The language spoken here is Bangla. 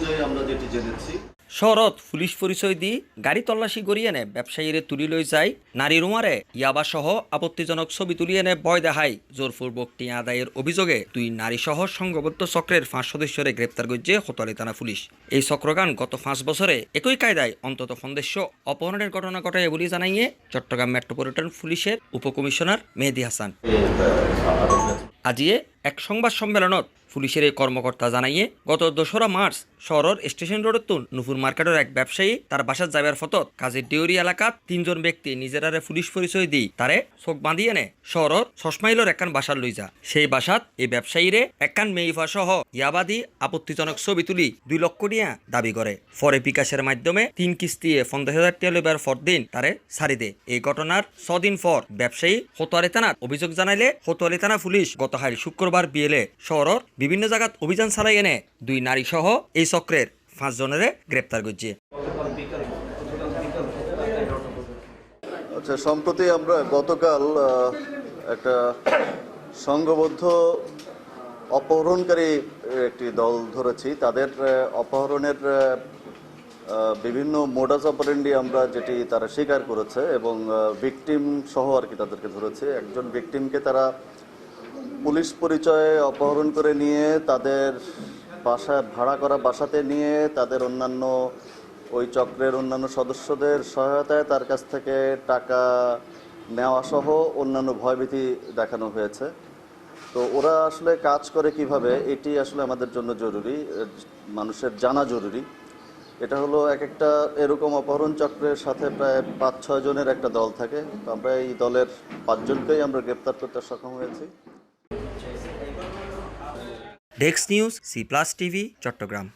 পর্যায়ে আমরা যেটি জেনেছি, শহরত পুলিশ পরিচয় দি গাড়ি তল্লাশি করিয়ে নে ব্যবসায়ীরে তুলি লই যায় নারী রুমারে ইয়াবা সহ আপত্তিজনক ছবি তুলিয়ে নে বয় দেখাই জোরপূর্বক টিয়া আদায়ের অভিযোগে দুই নারী সহ সংঘবদ্ধ চক্রের 5 সদস্যরে গ্রেপ্তার করছে কোতোয়ালি থানা পুলিশ। এই চক্রগান গত 5 বছরে একই কায়দায় অন্তত সন্দেশ্য অপহরণের ঘটনা ঘটায় বলে জানাইয়ে চট্টগ্রাম মেট্রোপলিটন পুলিশের উপকমিশনার মেহেদী হাসান। আজিয়ে এক সংবাদ সম্মেলনত পুলিশের এই কর্মকর্তা জানাইয়ে গত 2রা মার্চ শহরের স্টেশন রোডত নুপুর মার্কেটের এক ব্যবসায়ী তার বাসার যাবার ফতত কাজের ডিউরি এলাকাত 3 জন ব্যক্তি নিজেরারে পুলিশ পরিচয় দি তারে চোখ বাঁধিয়ে নে শহরের 6 মাইলের একখান বাসার লই যা। সেই বাসাত এই ব্যবসায়ীরে একখান মেইফা সহ ইয়াবাদি আপত্তিজনক ছবি তুলি 2 লক্ষ টিয়া দাবি করে। পরে বিকাশের মাধ্যমে 3 কিস্তিয়ে 50,000 টিয়া লইবার দিন তারে ছাড়ি দে। এই ঘটনার 6 দিন পর ব্যবসায়ী কোতোয়ালি থানাত অভিযোগ জানাইলে কোতোয়ালি থানা পুলিশ গতকাল শুক্রবার বিয়েলে শহরের বিভিন্ন জায়গাত অভিযান চালাই এনে 2 নারী সহ এই চক্রের 5 জনেরে গ্রেপ্তার করছে। আচ্ছা, সম্প্রতি আমরা গতকাল একটা সংঘবদ্ধ অপহরণকারী একটি দল ধরেছি। তাদের অপহরণের বিভিন্ন মোডাস অপারেন্ডি আমরা যেটি তারা স্বীকার করেছে এবং ভিকটিম সহ আর কি তাদেরকে ধরেছে। একজন ভিকটিমকে তারা পুলিশ পরিচয়ে অপহরণ করে নিয়ে তাদের বাসায় ভাড়া করা বাসাতে নিয়ে তাদের অন্যান্য ওই চক্রের অন্যান্য সদস্যদের সহায়তায় তার কাছ থেকে টাকা নেওয়া সহ অন্যান্য ভয়ভীতি দেখানো হয়েছে। তো ওরা আসলে কাজ করে কিভাবে, এটি আসলে আমাদের জন্য জরুরি, মানুষের জানা জরুরি। এটা হলো এক একটা এরকম অপহরণ চক্রের সাথে প্রায় 5-6 জনের একটা দল থাকে। তো আমরা এই দলের 5 জনকেই আমরা গ্রেপ্তার করতে সক্ষম হয়েছি। Desk news, C+ TV, Chittagong.